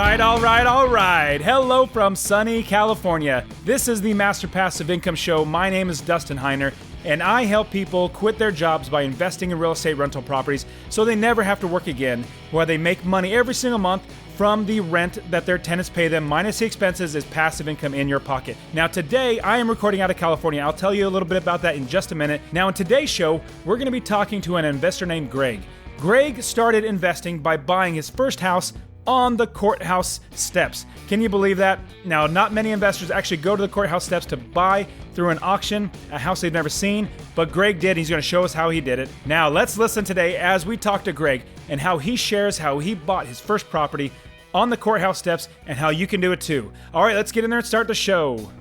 All right. Hello from sunny California. This is the Master Passive Income Show. My name is Dustin Heiner, and I help people quit their jobs by investing in real estate rental properties so they never have to work again, where they make money every single month from the rent that their tenants pay them, minus the expenses is passive income in your pocket. Now today, I am recording out of California. I'll tell you a little bit about that in just a minute. Now in today's show, we're going to be talking to an investor named Greg. Greg started investing by buying his first house on the courthouse steps. Can you believe that? Now, not many investors actually go to the courthouse steps to buy through an auction a house they've never seen, but Greg did. He's going to show us how he did it. Now, let's listen today as we talk to Greg and how he shares how he bought his first property on the courthouse steps and how you can do it too. All right, let's get in there and start the show.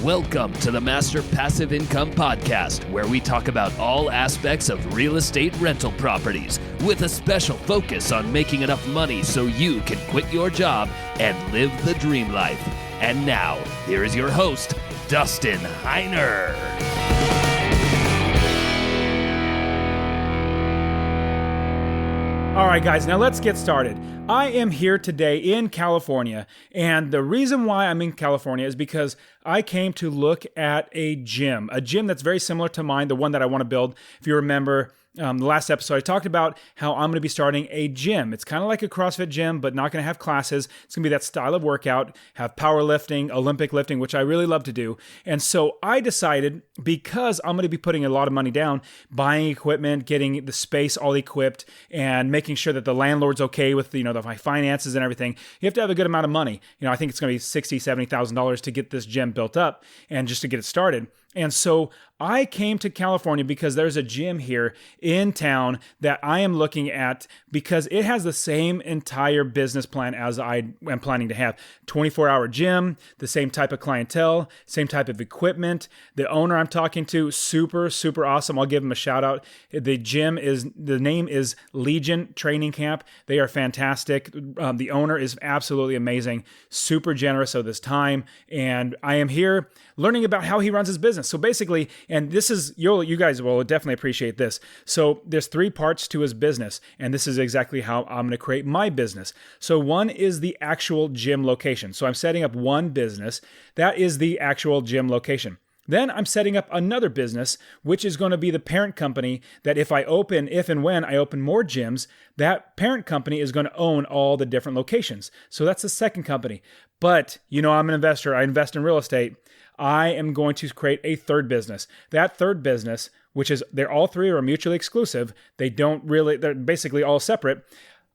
Welcome to the Master Passive Income Podcast, where we talk about all aspects of real estate rental properties with a special focus on making enough money so you can quit your job and live the dream life. And now, here is your host, Dustin Heiner. All right, guys, now let's get started. I am here today in California, and the reason why I'm in California is because I came to look at a gym that's very similar to mine, the one that I want to build. If you remember, the last episode, I talked about how I'm going to be starting a gym. It's kind of like a CrossFit gym, but not going to have classes. It's going to be that style of workout, have powerlifting, Olympic lifting, which I really love to do. And so I decided, because I'm going to be putting a lot of money down, buying equipment, getting the space all equipped, and making sure that the landlord's okay with my finances and everything. You have to have a good amount of money. I think it's going to be $60,000, $70,000 to get this gym built up and just to get it started. And so I came to California because there's a gym here in town that I am looking at because it has the same entire business plan as I am planning to have. 24-hour gym, the same type of clientele, same type of equipment. The owner I'm talking to, super, super awesome. I'll give him a shout out. The name is Legion Training Camp. They are fantastic. The owner is absolutely amazing, super generous of his time. And I am here learning about how he runs his business. So basically, and this is, you guys will definitely appreciate this. So there's 3 parts to his business, and this is exactly how I'm going to create my business. So one is the actual gym location. So I'm setting up one business. That is the actual gym location. Then I'm setting up another business, which is going to be the parent company that if and when I open more gyms, that parent company is going to own all the different locations. So that's the second company. But, I'm an investor. I invest in real estate. I am going to create a third business. That third business, they're all 3 are mutually exclusive. They're basically all separate.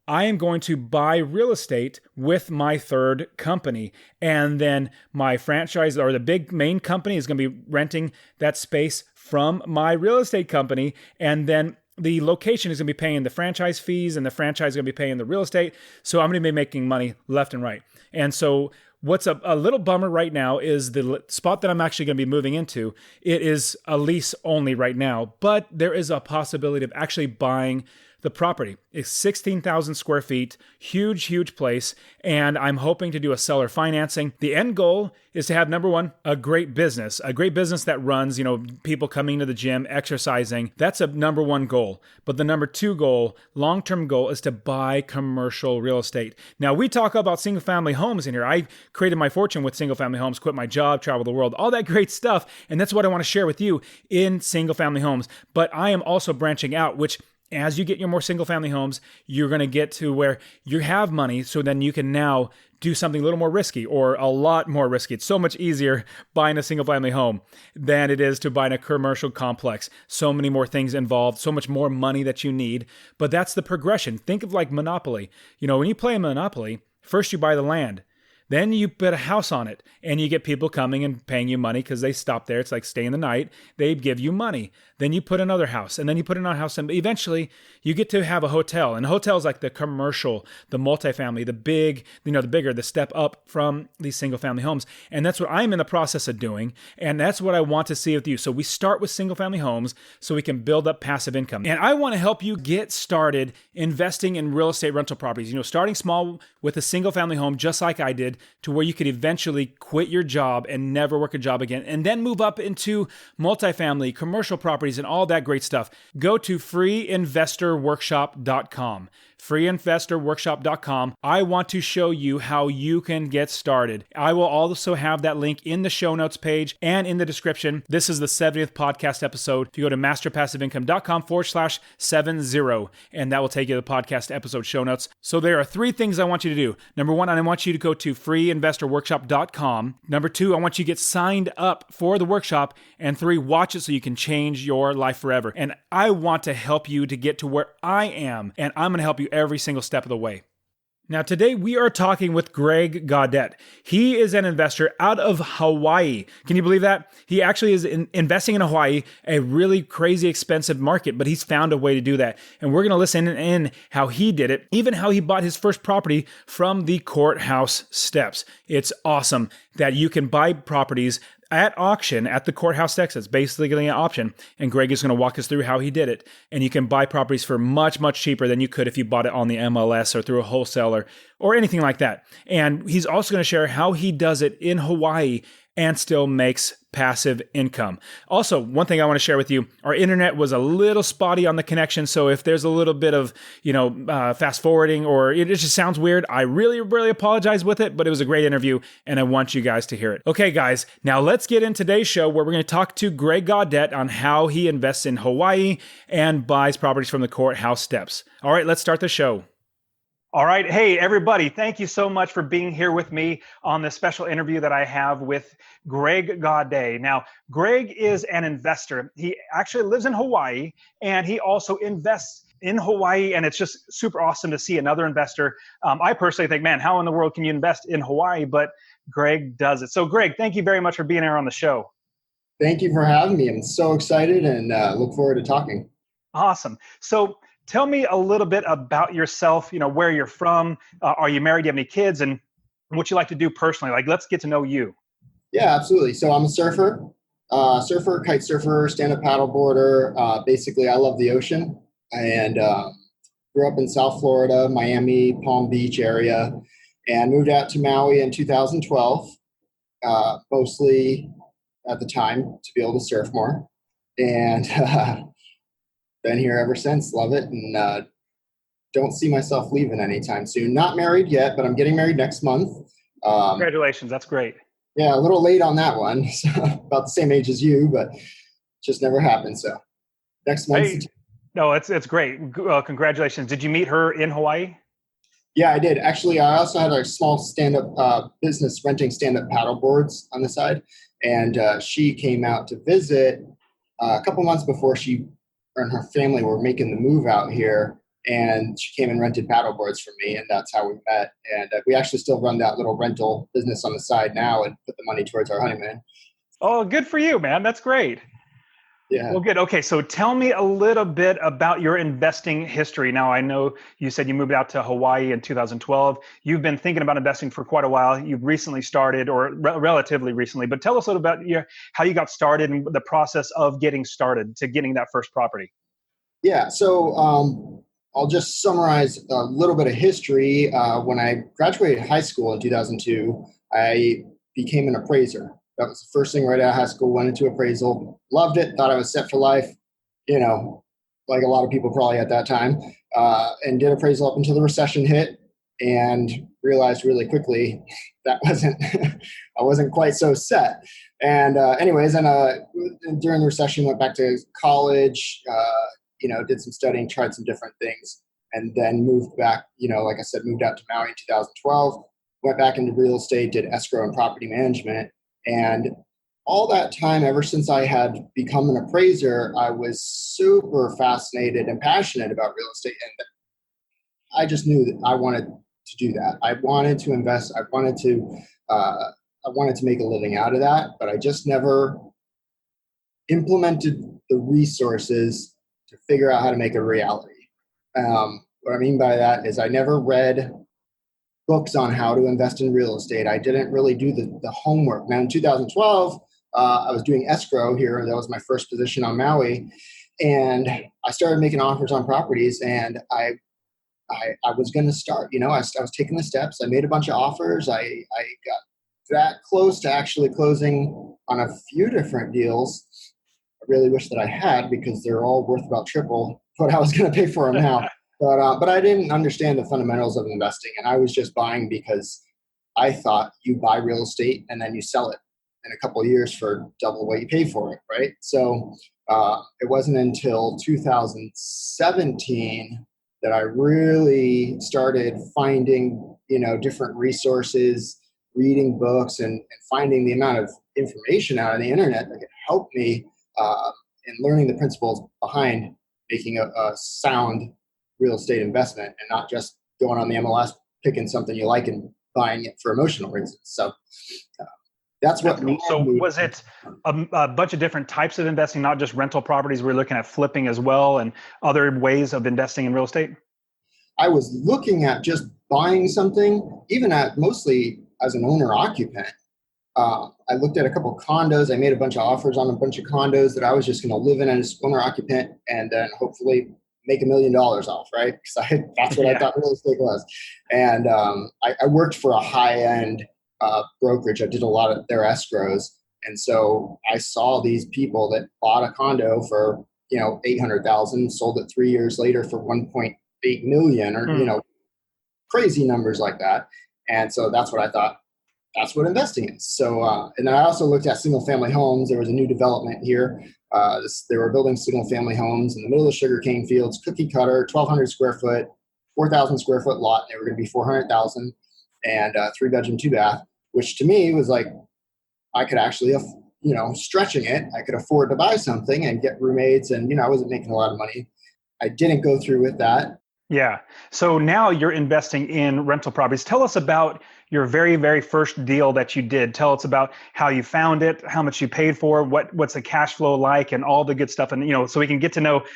I am going to buy real estate with my third company. And then my franchise or the big main company is going to be renting that space from my real estate company. And then the location is going to be paying the franchise fees and the franchise is going to be paying the real estate. So I'm going to be making money left and right. And so what's a little bummer right now is the spot that I'm actually going to be moving into. It is a lease only right now, but there is a possibility of actually buying the property. It's 16,000 square feet, huge place, and I'm hoping to do a seller financing. The end goal is to have, number one, a great business that runs, people coming to the gym, exercising. That's a number one goal. But the number 2 goal, long-term goal, is to buy commercial real estate. Now, we talk about single-family homes in here. I created my fortune with single-family homes, quit my job, travel the world, all that great stuff, and that's what I want to share with you in single-family homes. But I am also branching out, which as you get your more single-family homes, you're going to get to where you have money, so then you can now do something a little more risky or a lot more risky. It's so much easier buying a single-family home than it is to buying a commercial complex. So many more things involved, so much more money that you need. But that's the progression. Think of like Monopoly. When you play Monopoly, first you buy the land. Then you put a house on it and you get people coming and paying you money because they stop there. It's like staying the night. They give you money. Then you put another house and then you put another house. And eventually you get to have a hotel. And a hotel is like the commercial, the multifamily, the big, the bigger, the step up from these single family homes. And that's what I'm in the process of doing. And that's what I want to see with you. So we start with single family homes so we can build up passive income. And I want to help you get started investing in real estate rental properties. Starting small with a single family home, just like I did. to where you could eventually quit your job and never work a job again, and then move up into multifamily, commercial properties, and all that great stuff. Go to freeinvestorworkshop.com. freeinvestorworkshop.com. I want to show you how you can get started. I will also have that link in the show notes page and in the description. This is the 70th podcast episode. If you go to masterpassiveincome.com/70, and that will take you to the podcast episode show notes. So there are 3 things I want you to do. Number 1, I want you to go to freeinvestorworkshop.com. Number 2, I want you to get signed up for the workshop. And 3, watch it so you can change your life forever. And I want to help you to get to where I am, and I'm going to help you every single step of the way. Now, today we are talking with Greg Gaudet. He is an investor out of Hawaii. Can you believe that? He actually is investing in Hawaii, a really crazy expensive market, but he's found a way to do that. And we're going to listen in how he did it, even how he bought his first property from the courthouse steps. It's awesome that you can buy properties at auction at the courthouse steps. It's basically an option. And Greg is going to walk us through how he did it. And you can buy properties for much, much cheaper than you could if you bought it on the MLS or through a wholesaler or anything like that. And he's also going to share how he does it in Hawaii and still makes passive income. Also, one thing I want to share with you, our internet was a little spotty on the connection. So if there's a little bit of, fast forwarding or it just sounds weird, I really, really apologize with it, but it was a great interview and I want you guys to hear it. Okay, guys, now let's get in today's show where we're going to talk to Greg Gaudet on how he invests in Hawaii and buys properties from the courthouse steps. All right, let's start the show. All right. Hey, everybody. Thank you so much for being here with me on this special interview that I have with Greg Gaudet. Now, Greg is an investor. He actually lives in Hawaii and he also invests in Hawaii. And it's just super awesome to see another investor. I personally think, man, how in the world can you invest in Hawaii? But Greg does it. So Greg, thank you very much for being here on the show. Thank you for having me. I'm so excited and look forward to talking. Awesome. So tell me a little bit about yourself, where you're from. Are you married? Do you have any kids? And what you like to do personally? Let's get to know you. Yeah, absolutely. So I'm a surfer, kite surfer, stand-up paddleboarder. Basically, I love the ocean and grew up in South Florida, Miami, Palm Beach area, and moved out to Maui in 2012, mostly at the time to be able to surf more. And been here ever since. Love it. And don't see myself leaving anytime soon. Not married yet, but I'm getting married next month. Congratulations. That's great. Yeah, a little late on that one. So about the same age as you, but just never happened. So next month. Hey, no, it's great. Congratulations. Did you meet her in Hawaii? Yeah, I did. Actually, I also had a small stand-up business renting stand-up paddle boards on the side. And she came out to visit a couple months before she and her family were making the move out here, and she came and rented paddle boards for me, and that's how we met. And we actually still run that little rental business on the side now and put the money towards our honeymoon. Oh, good for you, man. That's great. Yeah. Well, good. Okay, so tell me a little bit about your investing history. Now, I know you said you moved out to Hawaii in 2012. You've been thinking about investing for quite a while. You've recently started, or relatively recently, but tell us a little about how you got started and the process of getting started to getting that first property. Yeah, so I'll just summarize a little bit of history. When I graduated high school in 2002, I became an appraiser. That was the first thing right out of high school, went into appraisal, loved it, thought I was set for life, like a lot of people probably at that time, and did appraisal up until the recession hit and realized really quickly that I wasn't quite so set. And anyways, during the recession, went back to college, did some studying, tried some different things, and then moved back, like I said, moved out to Maui in 2012, went back into real estate, did escrow and property management. And all that time, ever since I had become an appraiser, I was super fascinated and passionate about real estate. And I just knew that I wanted to do that. I wanted to invest. I wanted to make a living out of that, but I just never implemented the resources to figure out how to make it a reality. What I mean by that is I never read books on how to invest in real estate. I didn't really do the homework. Now in 2012, I was doing escrow here. That was my first position on Maui. And I started making offers on properties, and I I was going to start, I was taking the steps. I made a bunch of offers. I got that close to actually closing on a few different deals. I really wish that I had, because they're all worth about triple what I was going to pay for them now. But I didn't understand the fundamentals of investing, and I was just buying because I thought you buy real estate and then you sell it in a couple of years for double what you pay for it, right? So it wasn't until 2017 that I really started finding, different resources, reading books, and finding the amount of information out on the internet that could help me in learning the principles behind making a sound real estate investment, and not just going on the MLS, picking something you like and buying it for emotional reasons. So that's what. Cool. So was it a bunch of different types of investing, not just rental properties? We're looking at flipping as well and other ways of investing in real estate? I was looking at just buying something, even at mostly as an owner occupant. I looked at a couple of condos. I made a bunch of offers on a bunch of condos that I was just going to live in as owner occupant, and then hopefully make $1 million off, right? Because that's what I thought real estate was. And I worked for a high-end brokerage. I did a lot of their escrows. And so I saw these people that bought a condo for, $800,000, sold it 3 years later for 1.8 million, or, crazy numbers like that. And so that's what I thought. That's what investing is. So, and then I also looked at single family homes. There was a new development here. They were building single family homes in the middle of the sugarcane fields, cookie cutter, 1,200 square foot, 4,000 square foot lot. They were going to be 400,000 and 3-bedroom, 2-bath, which to me was like, I could actually, stretching it, I could afford to buy something and get roommates. And, I wasn't making a lot of money. I didn't go through with that. Yeah. So now you're investing in rental properties. Tell us about your very, very first deal that you did. Tell us about how you found it, how much you paid for, what's the cash flow like, and all the good stuff. And, so we can get to know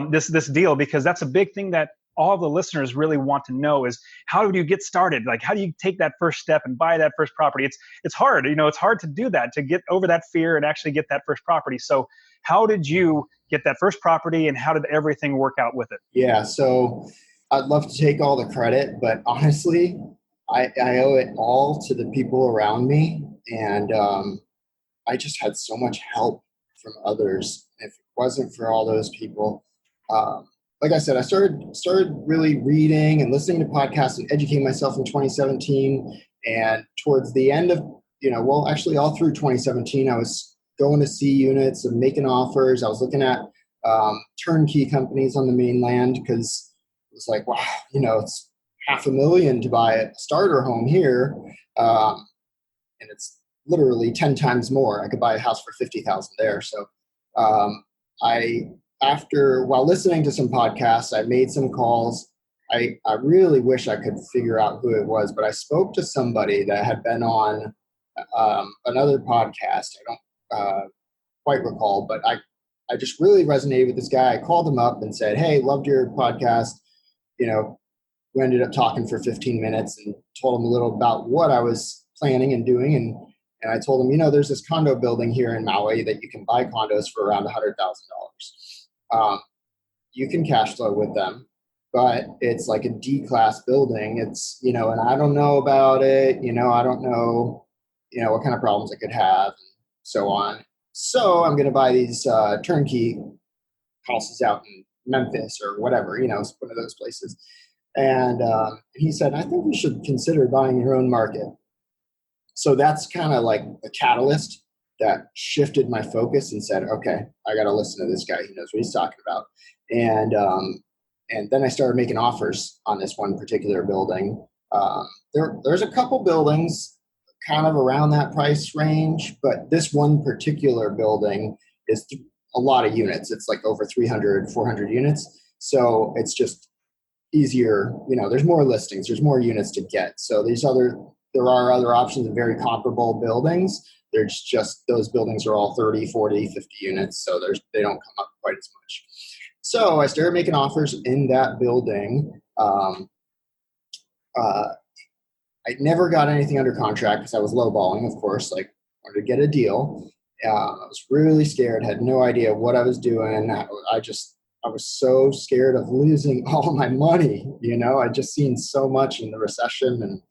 this deal, because that's a big thing that all the listeners really want to know is, how do you get started? Like, how do you take that first step and buy that first property? It's hard, it's hard to do that, to get over that fear and actually get that first property. So how did you get that first property, and how did everything work out with it? Yeah. So I'd love to take all the credit, but honestly, I owe it all to the people around me. And I just had so much help from others. If it wasn't for all those people, like I said, I started really reading and listening to podcasts and educating myself in 2017. And towards the end of, actually all through 2017, I was going to see units and making offers. I was looking at turnkey companies on the mainland, because it was like, wow, it's $500,000 to buy a starter home here. And it's literally 10 times more. I could buy a house for $50,000 there. So while listening to some podcasts, I made some calls. I really wish I could figure out who it was, but I spoke to somebody that had been on another podcast. I don't quite recall, but I just really resonated with this guy. I called him up and said, "Hey, loved your podcast." We ended up talking for 15 minutes and told him a little about what I was planning and doing. And I told him, there's this condo building here in Maui that you can buy condos for around $100,000. You can cash flow with them, but it's like a D-class building. It's, and I don't know about it. I don't know, what kind of problems it could have, and so on. So I'm going to buy these turnkey houses out in Memphis or whatever, one of those places. And he said, I think you should consider buying your own market. So that's kind of like the catalyst that shifted my focus and said, okay, I got to listen to this guy. He knows what he's talking about. And then I started making offers on this one particular building. There's a couple buildings kind of around that price range, but this one particular building is a lot of units. It's like over 300, 400 units. So it's just easier. There's more listings, there's more units to get. So there are other options of very comparable buildings. There's just, those buildings are all 30, 40, 50 units. So they don't come up quite as much. So I started making offers in that building. I never got anything under contract because I was lowballing, of course, like wanted to get a deal. I was really scared, had no idea what I was doing. I just I was so scared of losing all my money. I'd just seen so much in the recession. And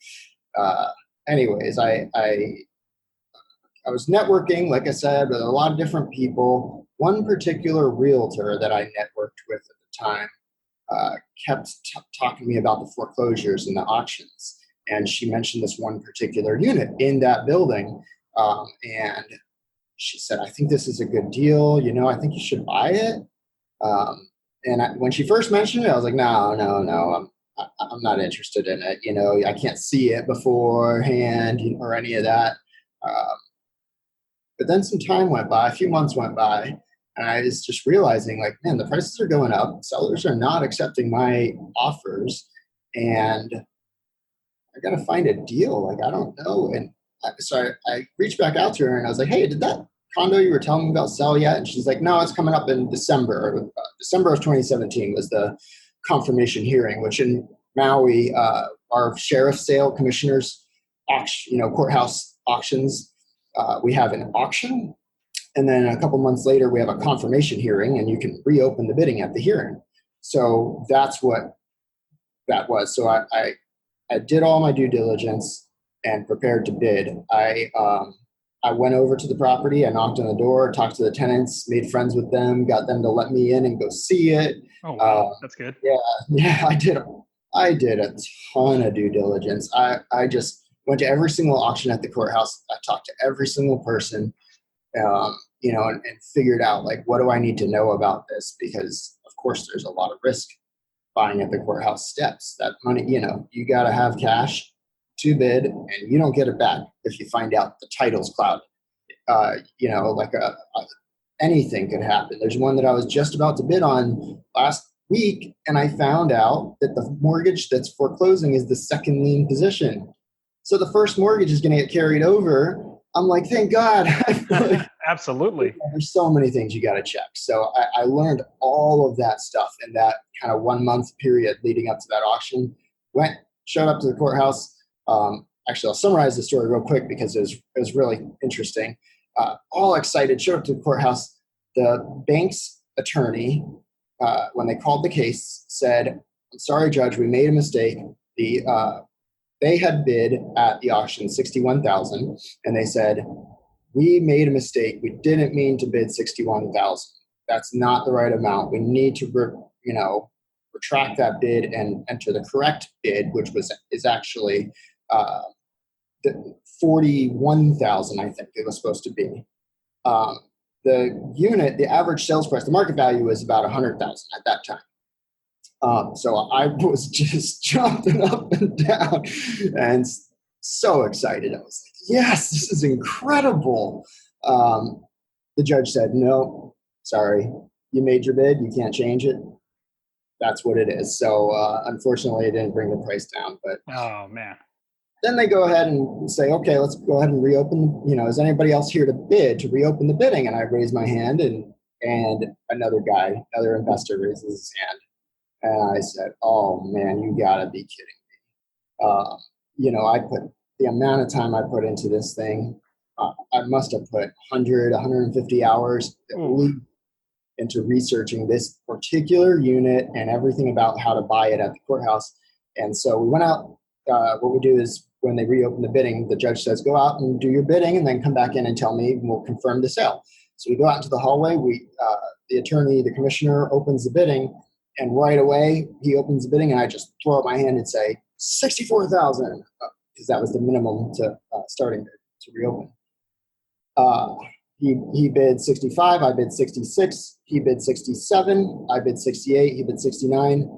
anyways, I was networking, like I said, with a lot of different people. One particular realtor that I networked with at the time kept talking to me about the foreclosures and the auctions. And she mentioned this one particular unit in that building. And she said, I think this is a good deal. I think you should buy it. When she first mentioned it, I was like, no, I'm not interested in it. I can't see it beforehand or any of that. But then some time went by, a few months went by, and I was just realizing, like, man, the prices are going up. Sellers are not accepting my offers, and I got to find a deal. Like, I don't know. And so I reached back out to her, and I was like, hey, did that condo you were telling me about sell yet? And she's like, no, it's coming up in December. December of 2017 was the confirmation hearing, which in Maui, our sheriff's sale commissioners, courthouse auctions, we have an auction, and then a couple months later we have a confirmation hearing, and you can reopen the bidding at the hearing. So that's what that was. So I did all my due diligence and prepared to bid. I went over to the property, I knocked on the door, talked to the tenants, made friends with them, got them to let me in and go see it. Oh, wow. That's good. Yeah, I did a ton of due diligence. I just went to every single auction at the courthouse. I talked to every single person, and figured out, like, what do I need to know about this? Because of course there's a lot of risk buying at the courthouse steps. That money, you got to have cash to bid, and you don't get it back if you find out the title's clouded. Anything could happen. There's one that I was just about to bid on last week, and I found out that the mortgage that's foreclosing is the second lien position. So the first mortgage is going to get carried over. I'm like, thank God. Absolutely. There's so many things you got to check. So I learned all of that stuff in that kind of 1 month period leading up to that auction. Showed up to the courthouse. Actually, I'll summarize the story real quick because it was really interesting. All excited, showed up to the courthouse. The bank's attorney, when they called the case, said, I'm sorry, Judge, we made a mistake. They had bid at the auction $61,000, and they said, we made a mistake. We didn't mean to bid $61,000. That's not the right amount. We need to, retract that bid and enter the correct bid, which is actually the $41,000. I think it was supposed to be. The unit, the average sales price, the market value was about $100,000 at that time. So I was just jumping up and down and so excited. I was like, yes, this is incredible. The judge said, no, sorry, you made your bid. You can't change it. That's what it is. So unfortunately, it didn't bring the price down. But oh, man. Then they go ahead and say, okay, let's go ahead and reopen. Is anybody else here to bid, to reopen the bidding? And I raised my hand, and another investor raises his hand. And I said, oh, man, you got to be kidding me. I put the amount of time I put into this thing. I must have put 100, 150 hours at least into researching this particular unit and everything about how to buy it at the courthouse. And so we went out. What we do is when they reopen the bidding, the judge says, go out and do your bidding and then come back in and tell me, and we'll confirm the sale. So we go out into the hallway. The attorney, the commissioner, opens the bidding. And right away, he opens the bidding, and I just throw up my hand and say, $64,000, because that was the minimum to starting to reopen. He bid 65, I bid 66, he bid 67, I bid 68, he bid 69.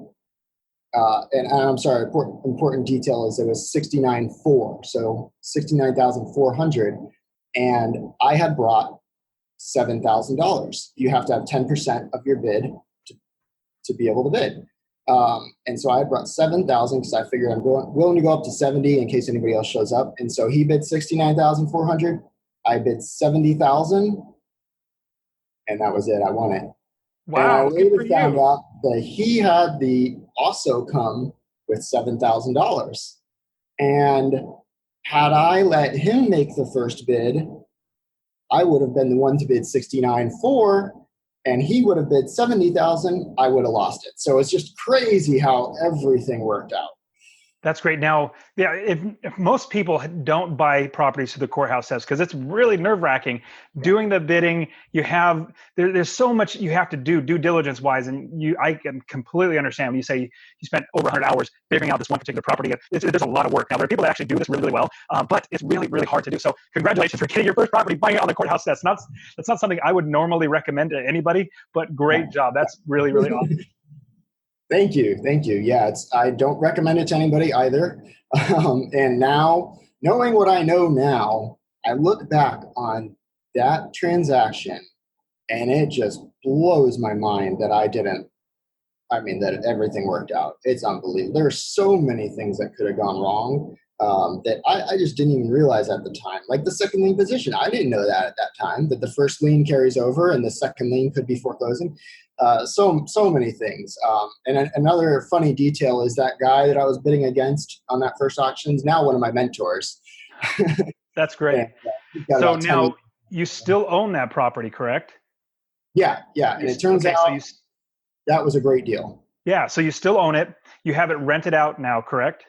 And I'm sorry, important detail is it was 69.4, so 69,400, and I had brought $7,000. You have to have 10% of your bid to be able to bid. And so I brought 7,000 because I figured I'm willing to go up to 70 in case anybody else shows up. And so he bid 69,400. I bid 70,000, and that was it. I won it. Wow! And I later found out that he had also come with $7,000. And had I let him make the first bid, I would have been the one to bid 69.4. and he would have bid 70,000, I would have lost it. So it's just crazy how everything worked out. That's great. Now, yeah, if most people don't buy properties through the courthouse steps, because it's really nerve-wracking doing the bidding, there's so much you have to do due diligence wise, and I can completely understand when you say you spent over 100 hours figuring out this one particular property. There's a lot of work. Now, there are people that actually do this really, really well, but it's really, really hard to do. So congratulations for getting your first property, buying it on the courthouse steps. That's not something I would normally recommend to anybody, but great job. That's really, really awesome. Thank you. Yeah, I don't recommend it to anybody either. And now, knowing what I know now, I look back on that transaction and it just blows my mind that that everything worked out. It's unbelievable. There are so many things that could have gone wrong that I just didn't even realize at the time. Like the second lien position, I didn't know that at that time, that the first lien carries over and the second lien could be foreclosing. So many things. And another funny detail is that guy that I was bidding against on that first auction is now one of my mentors. That's great. So now you still own that property, correct? Yeah. And it turns out that was a great deal. Yeah. So you still own it. You have it rented out now, correct?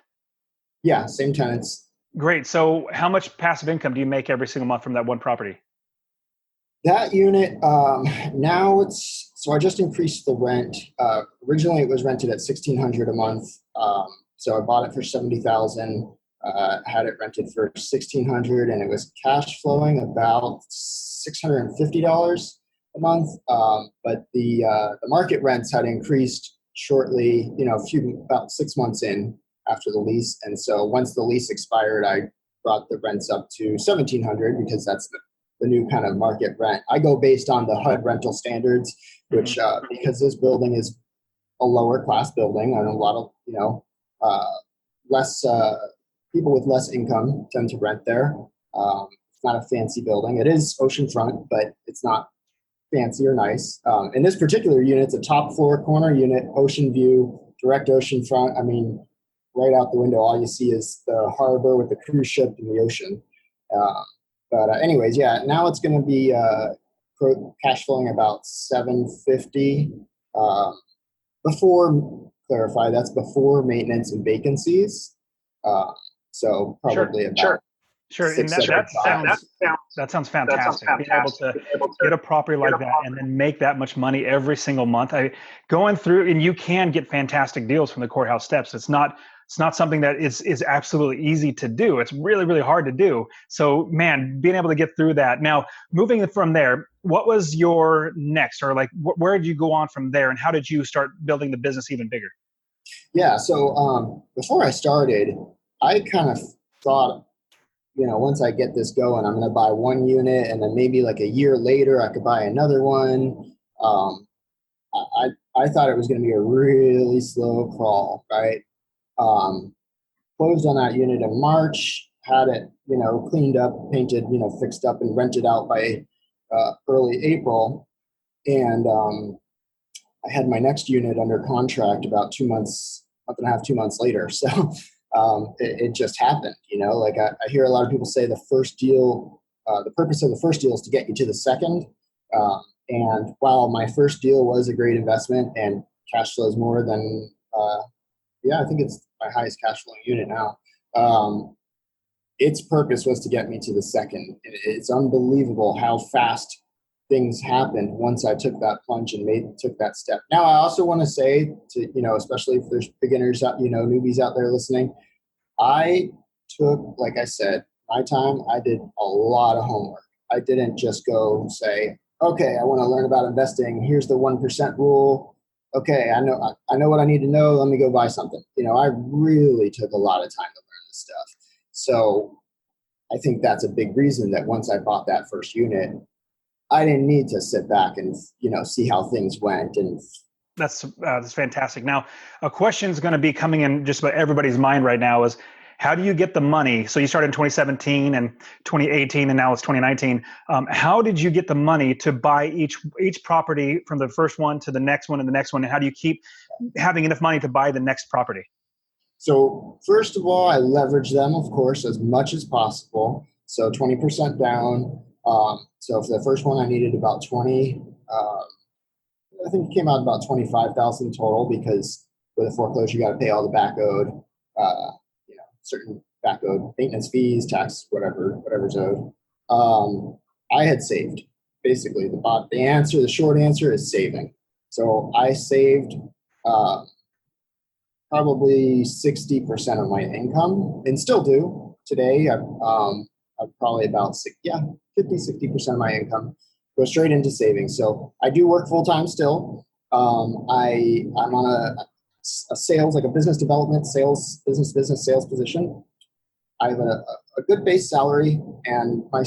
Yeah. Same tenants. Great. So how much passive income do you make every single month from that one property? That unit, so I just increased the rent. Originally it was rented at $1,600 a month. So I bought it for $70,000, had it rented for $1,600, and it was cash flowing about $650 a month. But the market rents had increased shortly, about 6 months in after the lease. And so once the lease expired, I brought the rents up to $1,700 because that's the new kind of market rent. I go based on the HUD rental standards, which because this building is a lower class building, and a lot of less people with less income tend to rent there. It's not a fancy building. It is oceanfront, but it's not fancy or nice. In this particular unit, it's a top floor corner unit, ocean view, direct oceanfront. I mean, right out the window, all you see is the harbor with the cruise ship and the ocean. But anyways, yeah, now it's going to be cash flowing about $750. Clarify, that's before maintenance and vacancies. So probably about Sure. And that sounds fantastic. Being able to get a property like that and then make that much money every single month. Going through, and you can get fantastic deals from the courthouse steps. It's not something that is absolutely easy to do. It's really, really hard to do. So, man, being able to get through that. Now, moving from there, what was your next, or like, where did you go on from there, and how did you start building the business even bigger? Yeah. So before I started, I kind of thought, once I get this going, I'm going to buy one unit, and then maybe like a year later, I could buy another one. I thought it was going to be a really slow crawl, right? Closed on that unit in March, had it, cleaned up, painted, fixed up and rented out by early April. And I had my next unit under contract about 2 months, month and a half, 2 months later. So it just happened, like I hear a lot of people say the first deal, the purpose of the first deal is to get you to the second. And while my first deal was a great investment and cash flows more than, I think it's my highest cash flowing unit now. Its purpose was to get me to the second. It's unbelievable how fast things happened once I took that plunge and took that step. Now, I also want to say to, especially if there's beginners, newbies out there listening, I took, like I said, my time, I did a lot of homework. I didn't just go say, okay, I want to learn about investing. Here's the 1% rule. Okay, I know what I need to know. Let me go buy something. I really took a lot of time to learn this stuff. So I think that's a big reason that once I bought that first unit, I didn't need to sit back and, see how things went. And that's fantastic. Now, a question is going to be coming in just about everybody's mind right now is, how do you get the money? So you started in 2017 and 2018, and now it's 2019. How did you get the money to buy each property from the first one to the next one and the next one? And how do you keep having enough money to buy the next property? So first of all, I leverage them, of course, as much as possible. So 20% down. So for the first one, I needed about 20. I think it came out about 25,000 total, because with a foreclosure, you got to pay all the back owed, certain back owed maintenance fees, tax, whatever's owed. I had saved. Basically, the short answer is saving. So I saved probably 60% of my income, and still do today. I'm probably about 50-60% of my income go straight into savings. So I do work full time still. I'm on a sales, like a business development business sales position. I have a good base salary, and my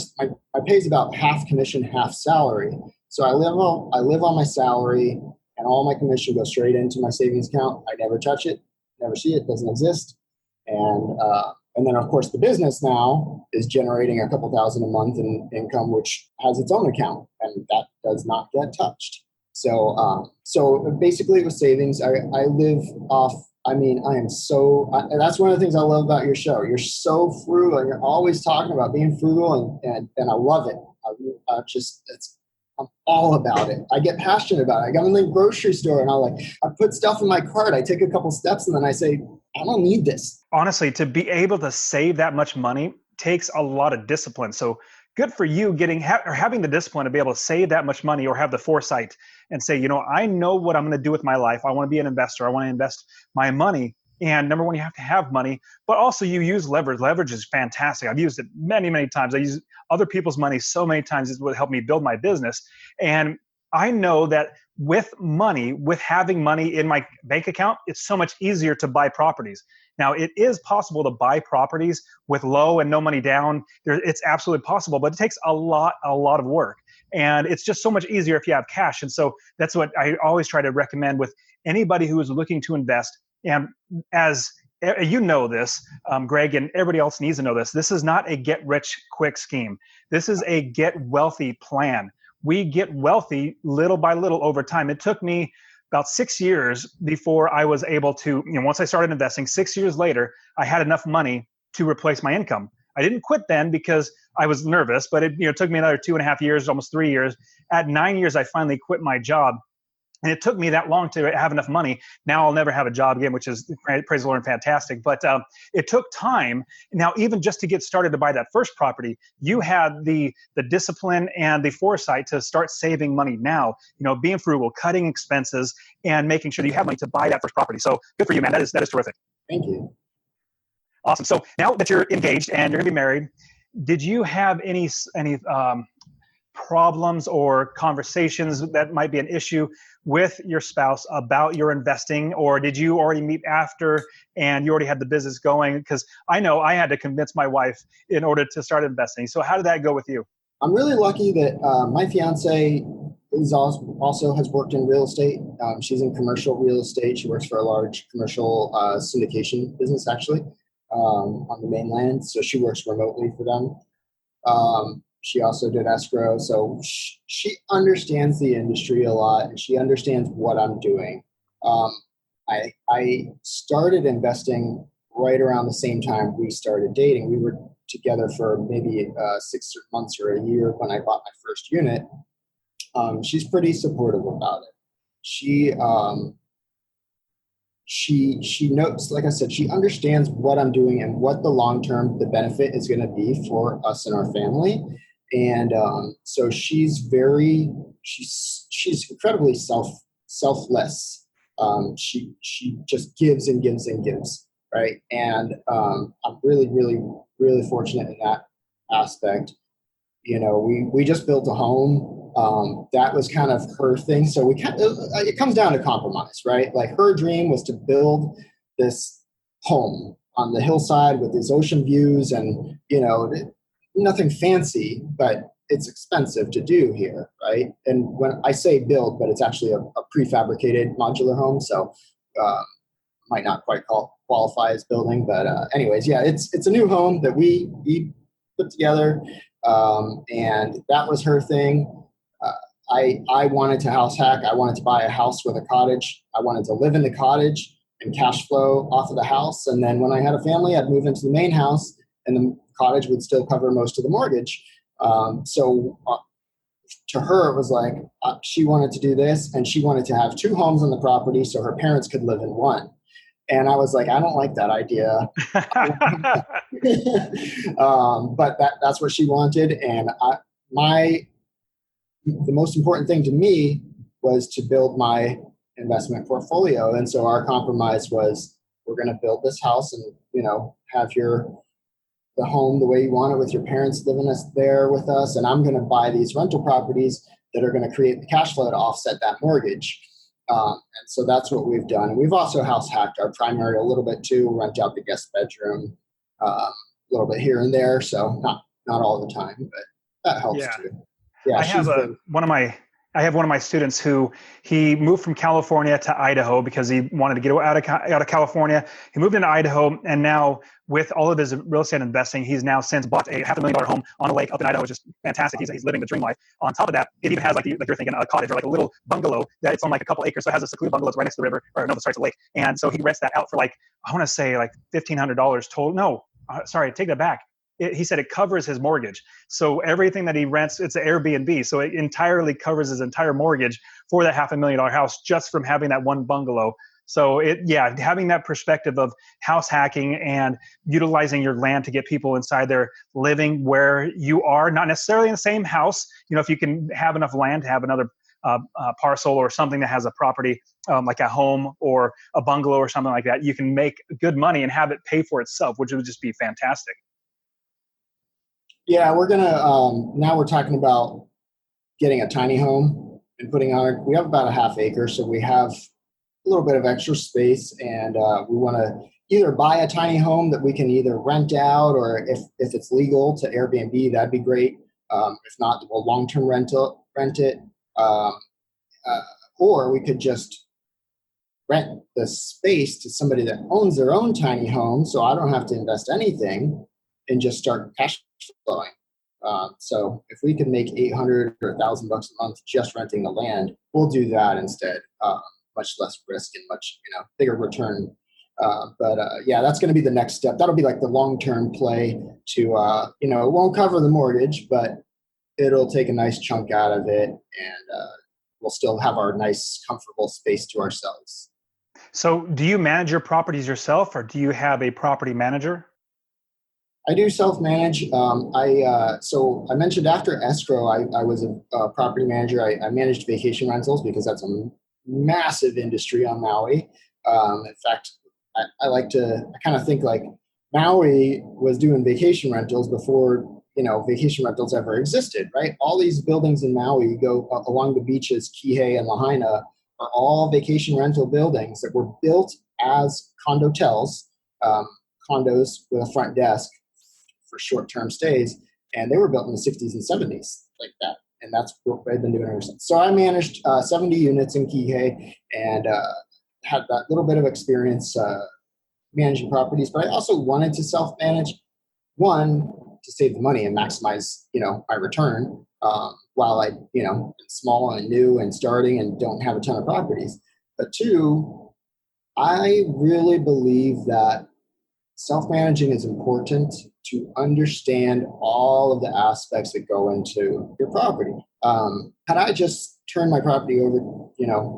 pay is about half commission, half salary. So I live on my salary, and all my commission goes straight into my savings account. I never touch it, never see it, doesn't exist. And then of course the business now is generating a couple thousand a month in income, which has its own account, and that does not get touched. So basically it was savings. I live off. I mean, that's one of the things I love about your show. You're so frugal, and you're always talking about being frugal, and I love it. I'm all about it. I get passionate about it. I'm in the grocery store, and I put stuff in my cart. I take a couple steps, and then I say, I don't need this. Honestly, to be able to save that much money takes a lot of discipline. So good for you having the discipline to be able to save that much money, or have the foresight and say, I know what I'm going to do with my life. I want to be an investor. I want to invest my money. And number one, you have to have money, but also you use leverage. Leverage is fantastic. I've used it many, many times. I use other people's money so many times. It's what helped me build my business. And I know that with having money in my bank account, it's so much easier to buy properties. Now, it is possible to buy properties with low and no money down. It's absolutely possible, but it takes a lot of work. And it's just so much easier if you have cash. And so that's what I always try to recommend with anybody who is looking to invest. And as you know this, Greg, and everybody else needs to know this, this is not a get-rich-quick scheme. This is a get-wealthy plan. We get wealthy little by little over time. It took me about 6 years before I was able to, once I started investing, 6 years later, I had enough money to replace my income. I didn't quit then because I was nervous, but it took me another 2.5 years, almost 3 years. At 9 years, I finally quit my job. And it took me that long to have enough money. Now I'll never have a job again, which is, praise the Lord, fantastic. But it took time. Now, even just to get started to buy that first property, you had the discipline and the foresight to start saving money now, being frugal, cutting expenses, and making sure that you have money to buy that first property. So good for you, man. That is terrific. Thank you. Awesome. So now that you're engaged and you're going to be married, did you have any problems or conversations that might be an issue with your spouse about your investing, or did you already meet after and you already had the business going? Because I know I had to convince my wife in order to start investing. So how did that go with you? I'm really lucky that my fiance also has worked in real estate. She's in commercial real estate. She works for a large commercial syndication business, actually, on the mainland. So she works remotely for them. She also did escrow. So she understands the industry a lot, and she understands what I'm doing. I started investing right around the same time we started dating. We were together for maybe 6 months or a year when I bought my first unit. She's pretty supportive about it. She knows, like I said, she understands what I'm doing and what the the benefit is going to be for us and our family. And so she's incredibly selfless. She just gives and gives and gives, right? And I'm really, really, really fortunate in that aspect. We just built a home. That was kind of her thing. So it comes down to compromise, right? Like, her dream was to build this home on the hillside with these ocean views, and nothing fancy, but it's expensive to do here, right? And when I say build, but it's actually a prefabricated modular home, so might not quite qualify as building. But anyways, yeah, it's a new home that we put together, and that was her thing. I wanted to house hack. I wanted to buy a house with a cottage. I wanted to live in the cottage and cash flow off of the house. And then when I had a family, I'd move into the main house, and the cottage would still cover most of the mortgage. So to her, it was like she wanted to do this, and she wanted to have 2 homes on the property so her parents could live in one. And I was like, I don't like that idea. But that's what she wanted. And the most important thing to me was to build my investment portfolio. And so our compromise was, we're going to build this house and, have the home the way you want it, with your parents living there with us. And I'm going to buy these rental properties that are going to create the cash flow to offset that mortgage. And so that's what we've done. And we've also house hacked our primary a little bit too, rent out the guest bedroom a little bit here and there. So not all the time, but that helps too. Yeah, I have I have one of my students who he moved from California to Idaho because he wanted to get out of California. He moved into Idaho, and now with all of his real estate investing, he's now since bought a $500,000 home on a lake up in Idaho, which is fantastic. He's living the dream life. On top of that, it even has like you're thinking a cottage or like a little bungalow that it's on like a couple acres. So it has a secluded bungalow. It's right next to the river, or no, sorry, it's a lake. And so he rents that out for like, I want to say like $1,500 total. No, sorry, take that back. He said it covers his mortgage. So everything that he rents, it's an Airbnb. So it entirely covers his entire mortgage for that $500,000 house just from having that one bungalow. So having that perspective of house hacking and utilizing your land to get people inside there living where you are, not necessarily in the same house. If you can have enough land to have another parcel or something that has a property like a home or a bungalow or something like that, you can make good money and have it pay for itself, which would just be fantastic. Yeah, we're gonna now we're talking about getting a tiny home and putting on. We have about a half acre, so we have a little bit of extra space, and we want to either buy a tiny home that we can either rent out, or if it's legal to Airbnb, that'd be great. If not, we'll long-term rent it, or we could just rent the space to somebody that owns their own tiny home, so I don't have to invest anything and just start cash flowing. So if we could make $800 or $1,000 a month just renting the land, we'll do that instead. Much less risk and much bigger return. But that's going to be the next step. That'll be like the long-term play to it won't cover the mortgage, but it'll take a nice chunk out of it, and we'll still have our nice, comfortable space to ourselves. So do you manage your properties yourself, or do you have a property manager? I do self-manage. So I mentioned after escrow, I was a property manager. I managed vacation rentals because that's a massive industry on Maui. In fact, I kind of think like Maui was doing vacation rentals before, vacation rentals ever existed, right? All these buildings in Maui, you go along the beaches, Kihei and Lahaina, are all vacation rental buildings that were built as condotels, condos with a front desk for short-term stays, and they were built in the 60s and 70s like that, and that's what I've been doing ever since. So I managed 70 units in Kihei and had that little bit of experience managing properties, but I also wanted to self-manage, one, to save the money and maximize, my return while I, am small and new and starting and don't have a ton of properties. But two, I really believe that self-managing is important to understand all of the aspects that go into your property. Had I just turned my property over,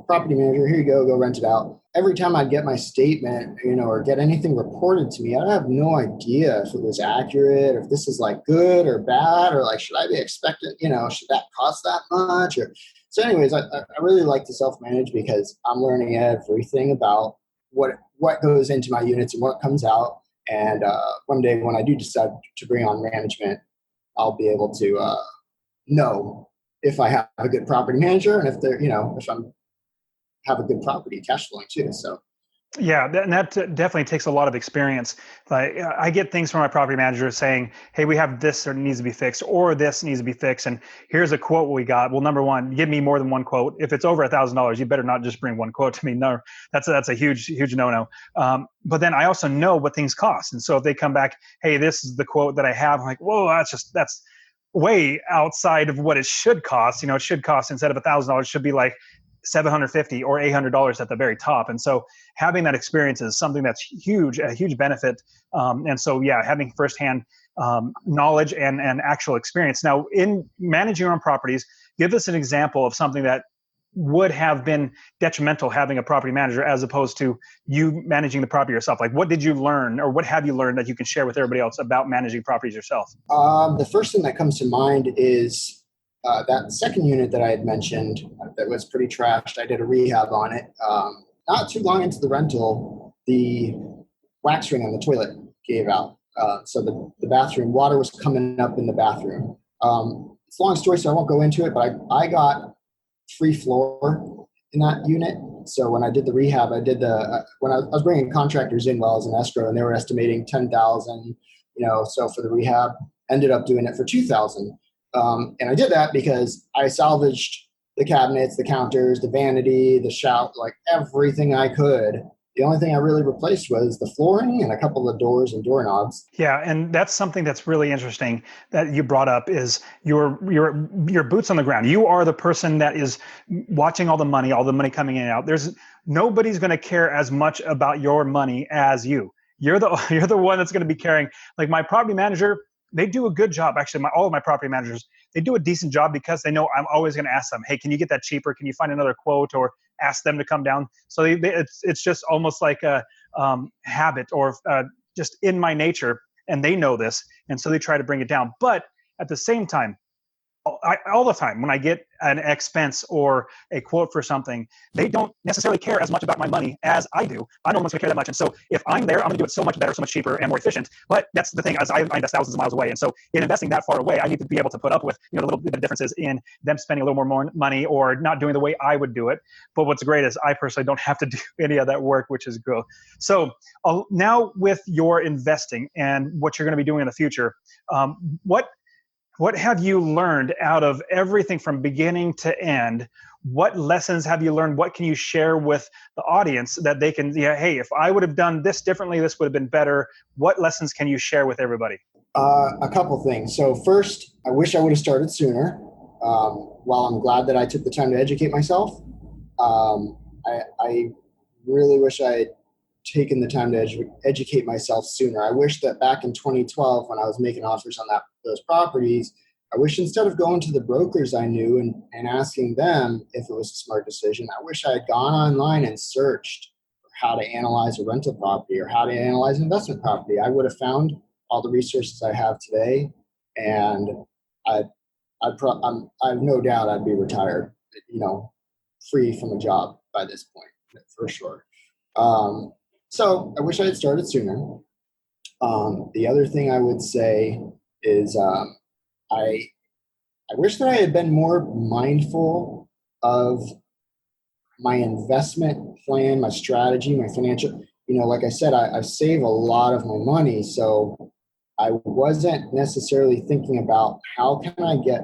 property manager, here you go rent it out. Every time I'd get my statement, or get anything reported to me, I have no idea if it was accurate, or if this is like good or bad, or like, should I be expecting, should that cost that much? So anyways, I really like to self-manage because I'm learning everything about what goes into my units and what comes out. And one day when I do decide to bring on management, I'll be able to know if I have a good property manager and if they're, if I'm have a good property cash flowing too. So. Yeah, and that definitely takes a lot of experience. Like I get things from my property manager saying, hey, we have this that needs to be fixed, or this needs to be fixed. And here's a quote we got. Well, number one, give me more than one quote. If it's over $1,000, you better not just bring one quote to me. No, that's a huge no-no. But then I also know what things cost. And so if they come back, hey, this is the quote that I have, I'm like, whoa, that's way outside of what it should cost. It should cost, instead of $1,000, it should be like $750 or $800 at the very top. And so having that experience is something that's a huge benefit. And so, having firsthand knowledge and actual experience. Now, in managing your own properties, Give us an example of something that would have been detrimental having a property manager as opposed to you managing the property yourself. Like, what did you learn, or what have you learned that you can share with everybody else about managing properties yourself? The first thing that comes to mind is that second unit that I had mentioned that was pretty trashed. I did a rehab on it. Not too long into the rental, the wax ring on the toilet gave out. So the bathroom, water was coming up in the bathroom. It's a long story, so I won't go into it, but I got free floor in that unit. So when I did the rehab, I did when I was bringing contractors in while I was in escrow, and they were estimating 10,000, so for the rehab, ended up doing it for 2,000. And I did that because I salvaged the cabinets, the counters, the vanity, the shout, like everything I could. The only thing I really replaced was the flooring and a couple of doors and doorknobs. Yeah, and that's something that's really interesting that you brought up is your boots on the ground. You are the person that is watching all the money coming in and out. Nobody's going to care as much about your money as you. You're the one that's going to be caring. Like my property manager, they do a good job. Actually, all of my property managers, they do a decent job because they know I'm always going to ask them, hey, can you get that cheaper? Can you find another quote, or ask them to come down? So it's just almost like a habit, or just in my nature, and they know this, and so they try to bring it down. But at the same time, all the time when I get an expense or a quote for something, they don't necessarily care as much about my money as I do. I don't care that much. And so if I'm there, I'm going to do it so much better, so much cheaper and more efficient. But that's the thing, as I invest thousands of miles away. And so in investing that far away, I need to be able to put up with the little bit of differences in them spending a little more money or not doing the way I would do it. But what's great is I personally don't have to do any of that work, which is good. So now with your investing and what you're going to be doing in the future, what have you learned out of everything from beginning to end? What lessons have you learned? What can you share with the audience that they can, hey, if I would have done this differently, this would have been better. What lessons can you share with everybody? A couple things. So first, I wish I would have started sooner. While I'm glad that I took the time to educate myself, I really wish I had taken the time to educate myself sooner. I wish that back in 2012, when I was making offers on those properties, I wish instead of going to the brokers I knew and asking them if it was a smart decision, I wish I had gone online and searched for how to analyze a rental property or how to analyze an investment property. I would have found all the resources I have today, and I have no doubt I'd be retired, free from a job by this point, for sure. So I wish I had started sooner. The other thing I would say is I wish that I had been more mindful of my investment plan, my strategy, my financial. Like I said, I save a lot of my money, so I wasn't necessarily thinking about how can I get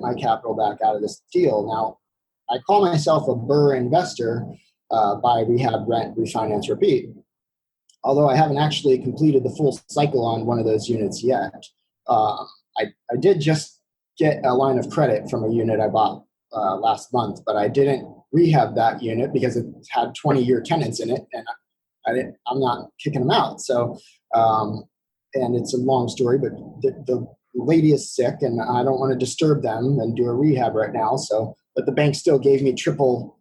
my capital back out of this deal. Now, I call myself a BRRRR investor. Buy, rehab, rent, refinance, repeat. Although I haven't actually completed the full cycle on one of those units yet. I did just get a line of credit from a unit I bought last month, but I didn't rehab that unit because it had 20-year tenants in it, and I'm not kicking them out. So, and it's a long story, but the lady is sick, and I don't want to disturb them and do a rehab right now. So, but the bank still gave me triple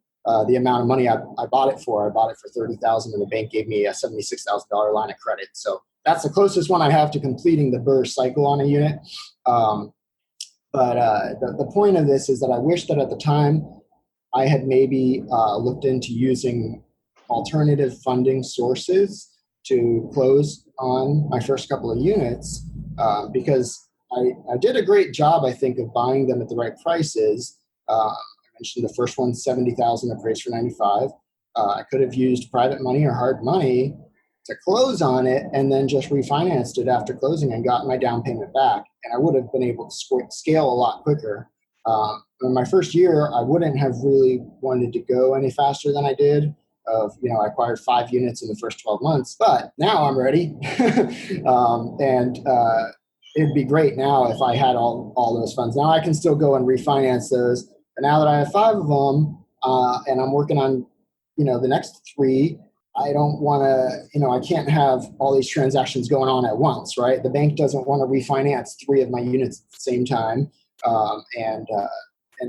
the amount of money I bought it for. I bought it for $30,000, and the bank gave me a $76,000 line of credit. So that's the closest one I have to completing the BRRRR cycle on a unit. But the point of this is that I wish that at the time I had maybe looked into using alternative funding sources to close on my first couple of units, because I did a great job, I think, of buying them at the right prices. I mentioned the first one, $70,000 appraised for $95,000. I could have used private money or hard money to close on it and then just refinanced it after closing and got my down payment back. And I would have been able to scale a lot quicker. In my first year, I wouldn't have really wanted to go any faster than I did. I acquired 5 units in the first 12 months, but now I'm ready. It'd be great now if I had all those funds. Now I can still go and refinance those. But now that I have 5 of them, and I'm working on, the next 3, I don't want to, I can't have all these transactions going on at once, right? The bank doesn't want to refinance 3 of my units at the same time. and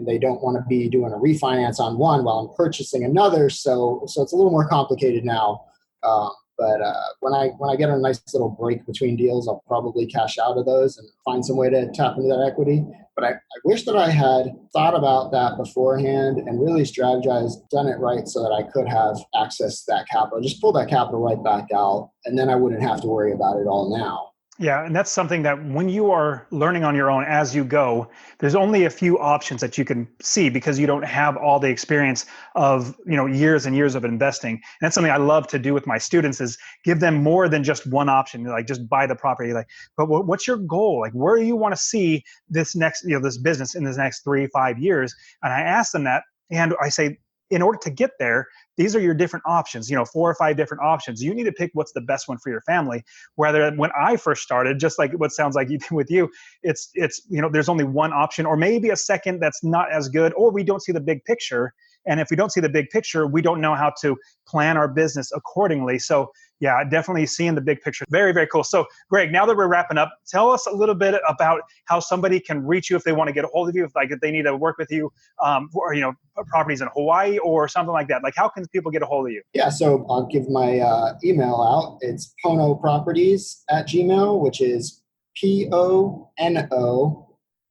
they don't want to be doing a refinance on one while I'm purchasing another. So it's a little more complicated now. But when I get a nice little break between deals, I'll probably cash out of those and find some way to tap into that equity. But I wish that I had thought about that beforehand and really strategized, done it right so that I could have access to that capital, just pull that capital right back out, and then I wouldn't have to worry about it all now. Yeah, and that's something that when you are learning on your own as you go, there's only a few options that you can see because you don't have all the experience of, years and years of investing. And that's something I love to do with my students is give them more than just one option, like just buy the property. Like, but what's your goal? Like, where do you want to see this next, this business in the next 3-5 years? And I ask them that, and I say, in order to get there, these are your different options, 4 or 5 different options. You need to pick what's the best one for your family. Whether when I first started, just like what sounds like you did with you, it's there's only one option or maybe a second that's not as good, or we don't see the big picture. And if we don't see the big picture, we don't know how to plan our business accordingly. So yeah, definitely seeing the big picture. Very, very cool. So Greg, now that we're wrapping up, tell us a little bit about how somebody can reach you if they want to get a hold of you, if they need to work with you, or properties in Hawaii or something like that. Like, how can people get a hold of you? Yeah, so I'll give my email out. It's ponoproperties@gmail, which is PONO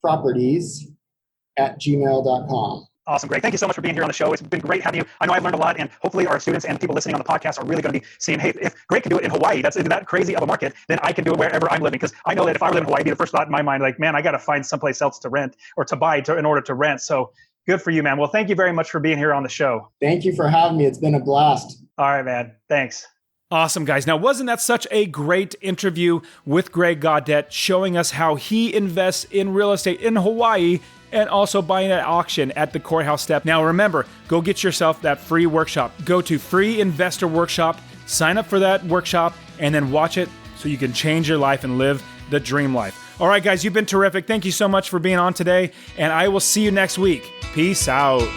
properties@gmail.com. Awesome, Greg. Thank you so much for being here on the show. It's been great having you. I know I've learned a lot, and hopefully our students and people listening on the podcast are really going to be seeing, hey, if Greg can do it in Hawaii, that's that crazy of a market, then I can do it wherever I'm living. Because I know that if I live in Hawaii, it'd be the first thought in my mind, like, man, I got to find someplace else to rent or to buy in order to rent. So good for you, man. Well, thank you very much for being here on the show. Thank you for having me. It's been a blast. All right, man. Thanks. Awesome, guys. Now, wasn't that such a great interview with Greg Gaudet, showing us how he invests in real estate in Hawaii and also buying at auction at the Courthouse step. Now, remember, go get yourself that free workshop. Go to Free Investor Workshop, sign up for that workshop, and then watch it so you can change your life and live the dream life. All right, guys, you've been terrific. Thank you so much for being on today, and I will see you next week. Peace out.